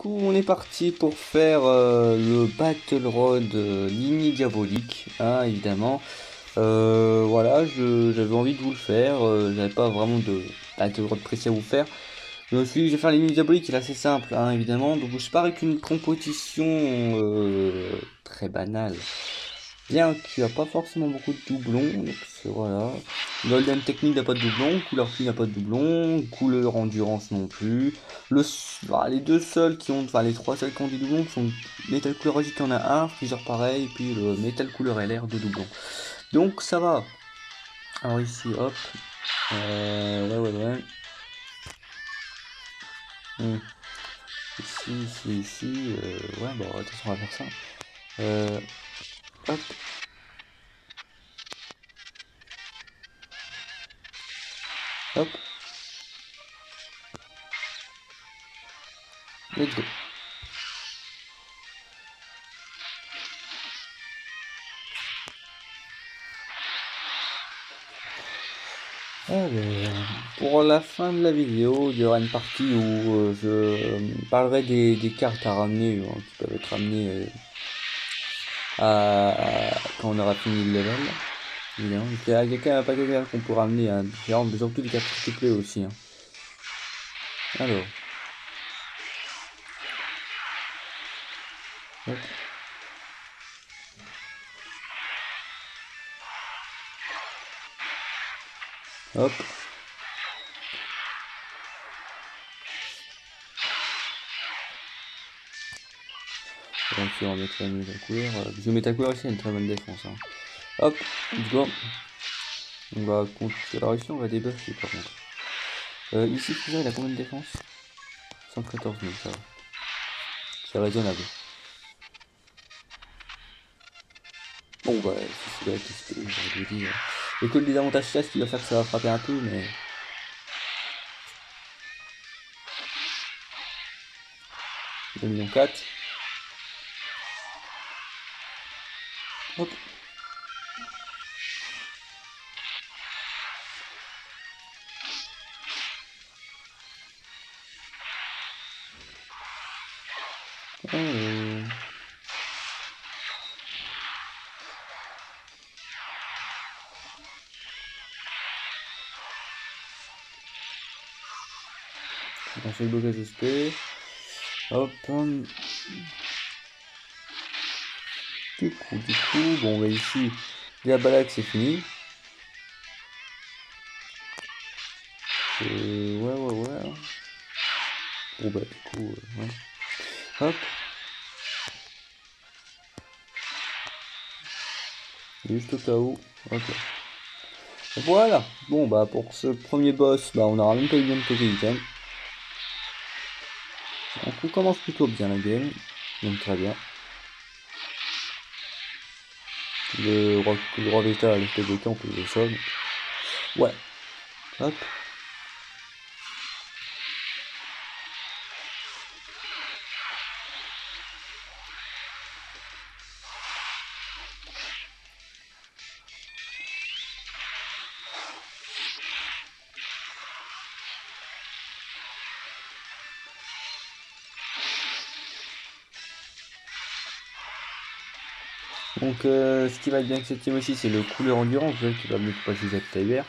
coup, on est parti pour faire le Battle Road Ligne Diabolique, hein, évidemment. Voilà, j'avais envie de vous le faire, j'avais pas vraiment de Battle Road précis à vous faire. Je me suis dit, je vais faire Ligne Diabolique, il est assez simple, hein, évidemment. Donc, je pars avec une composition très banale. Bien qu'il n'y a pas forcément beaucoup de doublons, donc voilà. Golden Technique n'a pas de doublon, Couleur Pluie n'a pas de doublon, Couleur Endurance non plus. Les deux seuls qui ont, enfin les trois seuls qui ont des doublons sont Metal Couleur Magique qui en a un, Freezer pareil, et puis le Metal Couleur LR de doublons. Donc ça va. Alors ici, hop. Ouais. Ici. Ouais, bon, attention, on va faire ça. Hop. Hop. Let's go. Alors, pour la fin de la vidéo, il y aura une partie où je parlerai des cartes à ramener, qui peuvent être ramenées quand on aura fini le level. Évidemment. Il y a quand même un paquet de cartes qu'on peut ramener, hein, différentes, mais surtout des cartes free-to-play aussi. Hein. Alors. Hop. Hop. Donc, on va mettre la méta-couleur. Parce que méta-couleur ici a une très bonne défense. Hein. Hop, let's go. On va continuer. Alors ici, on va débuffer par contre. Ici, Freezer, il a combien de défense? 114 000, ça va. C'est raisonnable. Bon, bah, c'est vrai que je vous dis. Et que le désavantage chasse qui va faire que ça va frapper un peu, mais. 2 millions 4. Hop. On fait le blocage SP. Hop. Du coup, bon, bah ici, la balade c'est fini. Ouais. Bon, bah, du coup, ouais. Hop. Juste au cas où. Ok. Voilà. Bon, bah, pour ce premier boss, bah, on aura même pas eu bien de token item. Donc, on commence plutôt bien la game. Donc, très bien. Le roi Vita à l'espèce de camp, on peut le sol. Ouais. Hop. Donc, ce qui va être bien avec cette team aussi, c'est le couleur endurance, qui va me passer cette Tiber.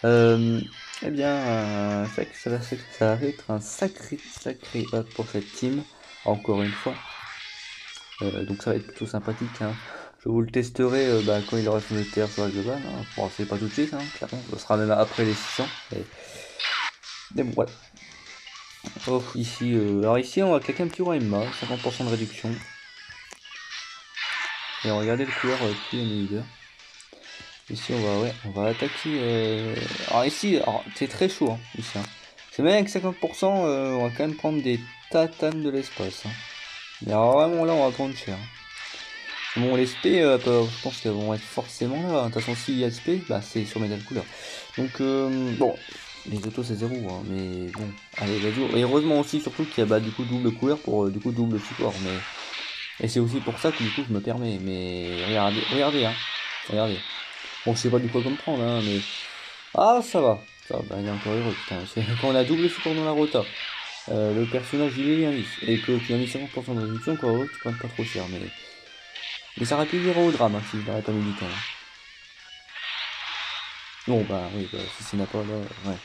Eh bien, c'est vrai que ça va être un sacré up pour cette team, encore une fois. Donc ça va être plutôt sympathique. Hein. Je vous le testerai quand il aura son ETR sur la globale. Hein. Bon, c'est pas tout de suite, hein, clairement. Ce sera même après les 600. Mais bon, voilà. Oh, ici, alors ici, on va claquer un petit roi Emma, 50% de réduction. Et regardez le couleur qui est leader. Ici on va attaquer. Alors ici, c'est très chaud hein, ici. Hein. C'est même avec 50%, on va quand même prendre des tatanes de l'espace. Hein. Mais alors vraiment là on va prendre cher. Bon les SP, je pense qu'elles vont être forcément là. De toute façon s'il y a SP, bah, c'est sur Metal Couleur. Donc bon, les autos c'est 0, hein, mais bon, allez let's go. Et heureusement aussi surtout qu'il y a bah, du coup double couleur pour du coup double support. Mais... Et c'est aussi pour ça que du coup je me permets. Mais regardez hein. Regardez. Bon, je sais pas du quoi comprendre, hein, mais. Ah, ça va. Ça va, il est encore heureux, putain. Quand on a double support dans la rota. le personnage il est bien lisse. Et que tu as mis 50% de réduction, quoi, tu prends pas trop cher. Mais ça aurait pu virer au drame hein, si je l'aurais pas mis du temps. Bon bah oui, bah, si c'est n'a pas là, ouais.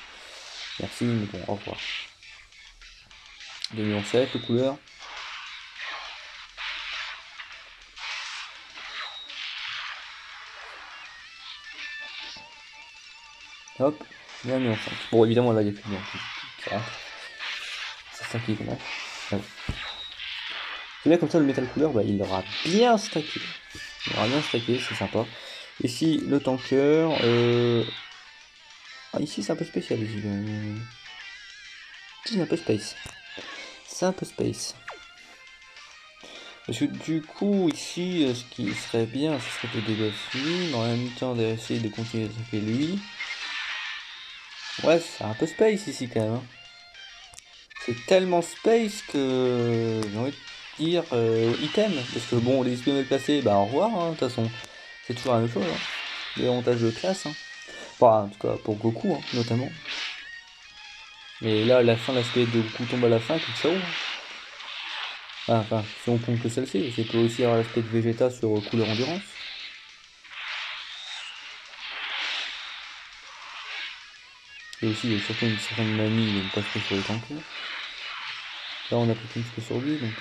Merci, mais bon, au revoir. 2007, les couleurs. Hop, et 1,5 million. Bon, évidemment, là, il n'y a plus de qui rentre. C'est ça qui est dommage. Ouais. C'est bien comme ça, le métal couleur, bah, il aura bien stacké. Il aura bien stacké, c'est sympa. Ici, le tanker. Ah, ici, c'est un peu spécial. Ici, c'est un peu space. C'est un peu space. Parce que du coup, ici, ce qui serait bien, ce serait de débuffer lui, mais en même temps d'essayer de continuer à attaquer lui. Ouais, c'est un peu space ici quand même. Hein. C'est tellement space que j'ai envie de dire item. Parce que bon, les espions placés, bah au revoir, hein, de toute façon. C'est toujours la même chose. Hein. Les avantages de classe. Hein. Enfin, en tout cas pour Goku, hein, notamment. Et là, à la fin, l'aspect de Goku tombe à la fin, tout ça. Enfin, si on compte que celle-ci, c'est peut aussi avoir l'aspect de Vegeta sur couleur endurance. Et aussi, il y a surtout une certaine manie de ne pas se trouver sur les tankers. Là, on a pris un petit peu sur lui, donc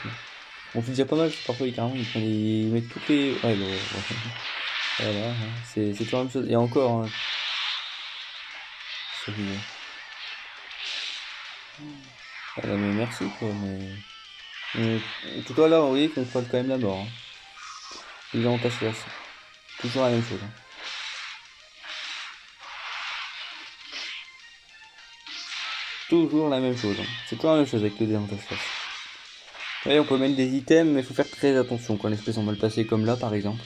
on fait déjà pas mal. Parfois, carrément, ils mettent toutes les. Ouais, bon, voilà, hein, c'est toujours la même chose. Et encore, hein, ça fait. Ah, mais merci, quoi, mais. En tout cas, là, vous voyez qu'on frôle quand même la mort. Hein. Les avantages classe. Toujours la même chose. Hein. Toujours la même chose. Hein. C'est toujours la même chose avec les désavantages classe. Oui, on peut mettre des items, mais il faut faire très attention quand l'espèce sont mal placées, comme là, par exemple.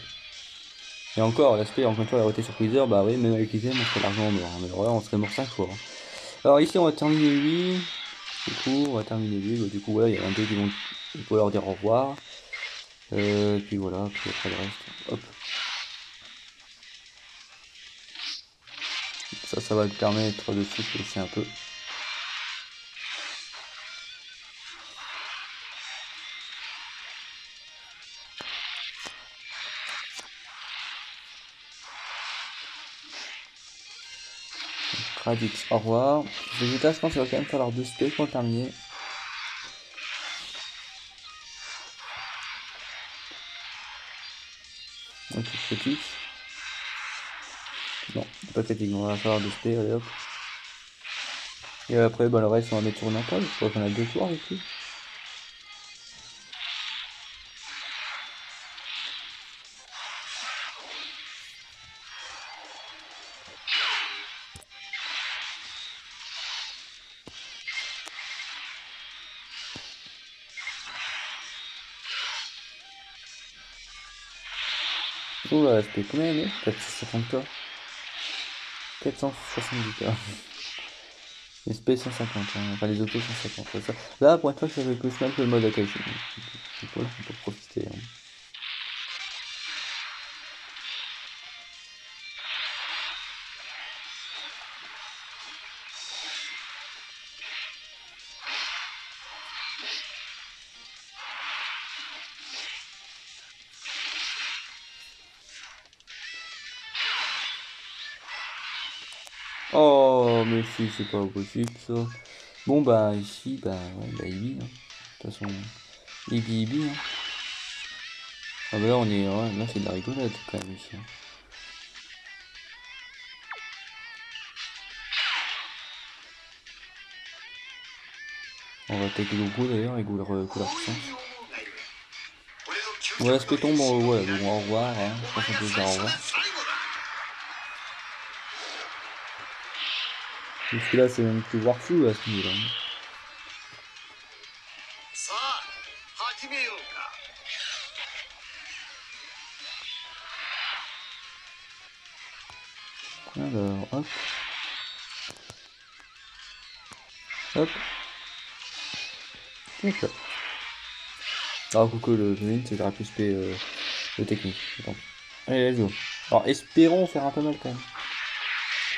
Et encore, l'aspect, encore une fois, la roté sur Freezer, bah oui, même avec les items, on serait largement mort. Hein. Mais alors là, on serait mort 5 fois. Hein. Alors ici, on va terminer lui. Du coup, on va terminer lui. Bah, du coup, voilà, il y a un deux qui vont. Il faut leur dire au revoir. Puis voilà, puis après le reste. Hop. Ça va te permettre de souffler aussi un peu. Radix, au revoir. Vegeta, je pense qu'il va quand même falloir 2 spells pour le terminer. Donc, critique. Non, pas critique, on va falloir 2 spells, allez hop. Et après, bah, le reste, on va mettre sur Napal. Je crois qu'on a 2 tours avec lui. Oh là, SP combien il est 450k 470k. SP 150, hein. Enfin les autos 150. Ça. Là, pour une fois, je savais que je le mode Akashi. Voilà, on peut profiter. Hein. Oh, mais si, c'est pas possible ça. Bon, bah, ici, bah, ouais, bah, Ibi. Hein. De toute façon, Ibi. Hein. Ah, bah là, on est. Ouais, là, c'est de la rigolade quand même ici. Hein. On va attaquer Goku d'ailleurs, et couleur puissance. Voilà ce que tombe, ouais, donc au revoir. Hein. Je pense qu'on peut se dire au revoir. Parce que là, c'est même plus voir flou à ce niveau-là. Alors, hop. Hop. D'accord. Alors, coucou, le Zonin, c'est grave plus le technique. Attends. Allez, let's go. Alors, espérons faire un peu mal quand même.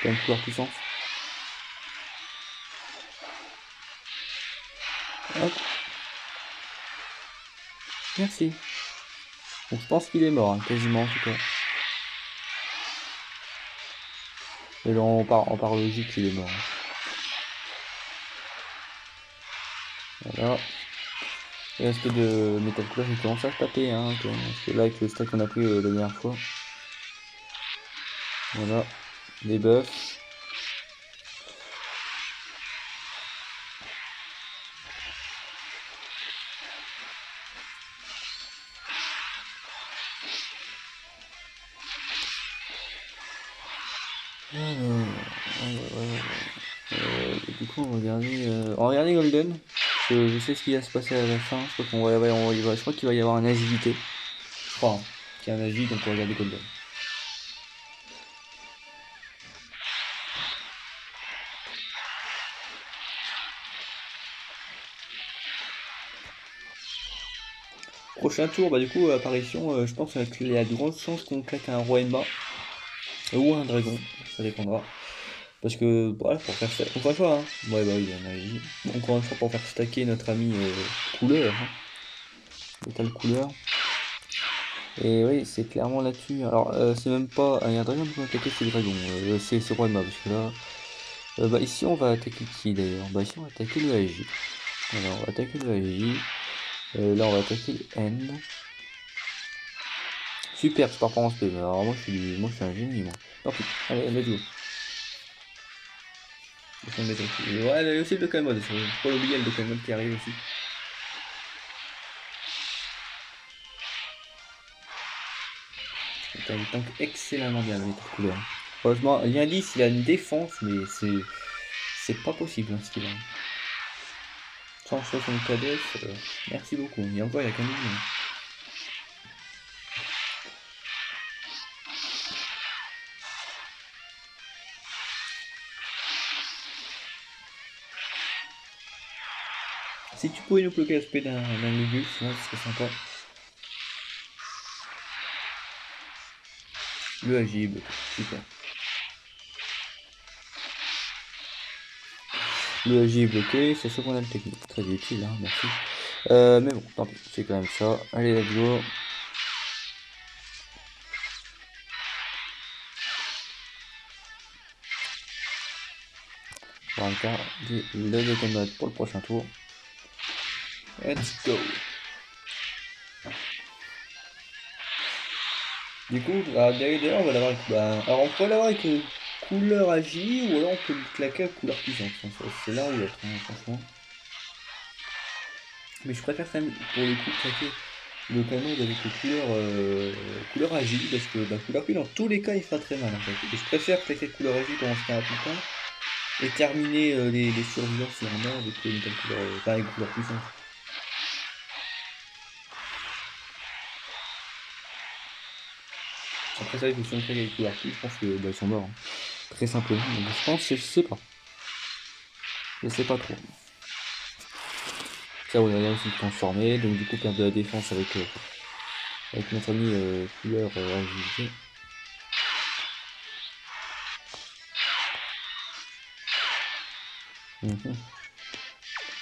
Quand même, pouvoir puissance. Hop, merci. Donc je pense qu'il est mort, hein, quasiment en tout cas. Et là, en par logique, il est mort. Voilà. Et l'aspect de Metal Couleur, il commence à se taper, hein, quand même, parce que là, avec le stack qu'on a pris la dernière fois. Voilà. Des buffs. Du coup, on va regarder Golden. Je sais ce qui va se passer à la fin. Je crois je crois qu'il va y avoir un agilité. Je crois, hein, qu'il y a un agi, donc on va regarder Golden. Prochain tour, bah du coup, apparition, je pense qu'il y a de grandes chances qu'on claque un roi Emma ou un dragon, ça dépendra. Parce que, voilà, pour faire ça, encore une fois, hein. Ouais, bah oui, il y a un agi. Encore une fois, pour faire stacker notre ami couleur, hein. Metal couleur. Et oui, c'est clairement là-dessus. Alors, c'est même pas. Il y a un dragon qui va attaquer, c'est le dragon. C'est roi Emma, parce que là. Bah, ici, on va attaquer qui d'ailleurs? Bah, ici, on va attaquer le AJ. Alors, on va attaquer le AJ. Là, on va attaquer le N. Super, je pars pas en spé. Alors, moi, je suis un génie, moi. Tant pis. Allez, let's go. Ouais, il y a aussi le Dokkan Mode. Faut pas l'oublier, le Dokkan Mode qui arrive aussi. Il tank excellemment bien, le métal couleur. Franchement, rien dit s'il a une défense, mais c'est pas possible, hein, ce qu'il a. 160 KDF, merci beaucoup. Et encore, il y a qu'un million. Si tu pouvais nous bloquer l'aspect d'un Lugus, là, ce serait sympa. Le AJ bloqué, super. Le AJ est bloqué, c'est ce qu'on a le technique. Très utile, hein, merci. Mais bon, tant pis, c'est quand même ça. Allez, let's go. On va regarder le Dokkan Mode pour le prochain tour. Let's go. Du coup, d'ailleurs, on va l'avoir avec. Bah, alors, on pourrait l'avoir avec couleur agi, ou alors on peut le claquer à couleur puissance. C'est l'un ou l'autre, hein, franchement. Mais je préfère quand même, pour le coup, claquer le canon avec couleur agi, parce que bah, couleur Q, dans tous les cas, il fera très mal en fait. Et je préfère claquer couleur agi pendant ce temps tout le temps, et terminer les survivants si on a avec les métal couleur, enfin, avec couleur puissance. Après ça, si on claque avec couleur Q, je pense que bah, ils sont morts, hein. Très simplement. Donc je pense, je sais pas. Je sais pas trop. Ça, on a aussi transformé, donc du coup, perdre de la défense avec notre ami couleur agilité.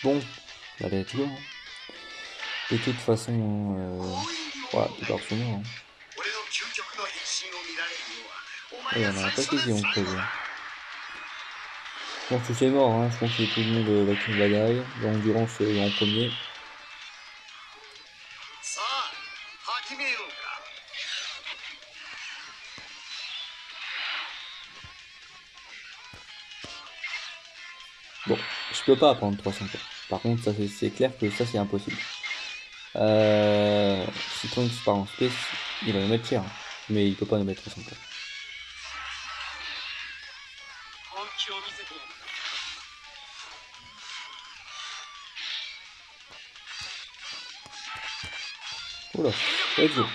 Bon, bah, let's go, hein. De toute façon, voilà, tout part sur moi, hein. Et on a un paquet qui ont crevé. Je pense que c'est mort, hein. Je pense que tout le monde va qui va derrière. L'endurance en premier. Bon, je peux pas prendre 300 points. Par contre, ça c'est clair que ça c'est impossible. Si Trunks part en space, il va nous mettre cher, hein. Mais il peut pas nous mettre 300 points. Oula, let's go.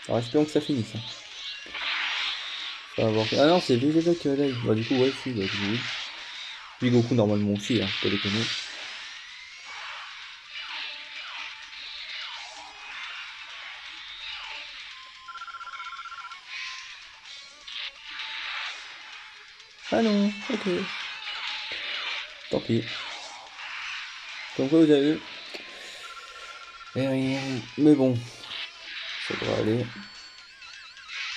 Alors espérons que ça finisse, hein. Ça va avoir... Ah non, c'est Vegeta qui a l'ail. Bah du coup, ouais, si, bah du coup, oui. Puis Goku normalement aussi, hein, pas déconner. Ah non, ok. Tant pis. Comme quoi vous avez vu. Et rien. Mais bon, ça devrait aller.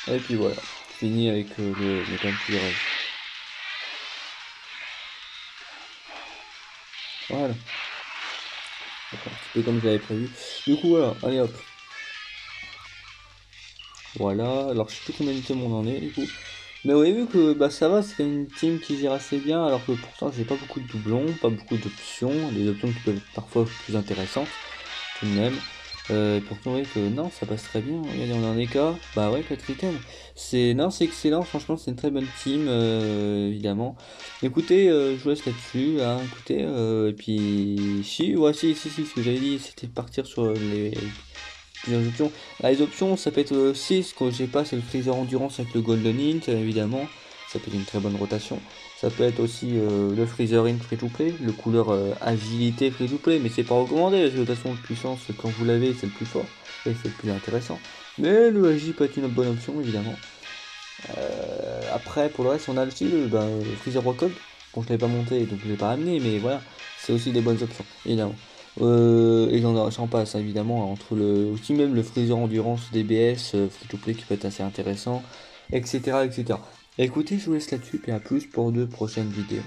Et puis voilà, fini avec le peinturage. Voilà, un petit peu comme je l'avais prévu. Du coup voilà, allez hop. Voilà, alors je sais plus combien de thèmes on en est du coup. Mais vous avez vu que bah, ça va, c'est une team qui gère assez bien, alors que pourtant j'ai pas beaucoup de doublons, pas beaucoup d'options, des options qui peuvent être parfois plus intéressantes, tout de même. Pourtant oui que non, ça passe très bien, regardez on en est qu'à, bah ouais, 4 items. Non, c'est excellent, franchement c'est une très bonne team, évidemment. Écoutez, je vous laisse là-dessus, hein, écoutez, et puis si, ouais, si, ce que j'avais dit c'était de partir sur les options. Ah, les options, ça peut être aussi, ce que j'ai pas, c'est le freezer endurance avec le golden int, évidemment. Ça peut être une très bonne rotation. Ça peut être aussi le freezer int free to play, le couleur agilité free to play, mais c'est pas recommandé parce que de toute façon, de puissance, quand vous l'avez, c'est le plus fort et c'est le plus intéressant. Mais le AJ peut être une bonne option, évidemment. Après, pour le reste, on a aussi le freezer rockhold. Bon, je l'ai pas monté donc je l'ai pas amené, mais voilà, c'est aussi des bonnes options, évidemment. Et j'en passe, hein, évidemment, entre aussi même le freezer endurance DBS free to play qui peut être assez intéressant, etc., etc. Écoutez, je vous laisse là-dessus et à plus pour de prochaines vidéos.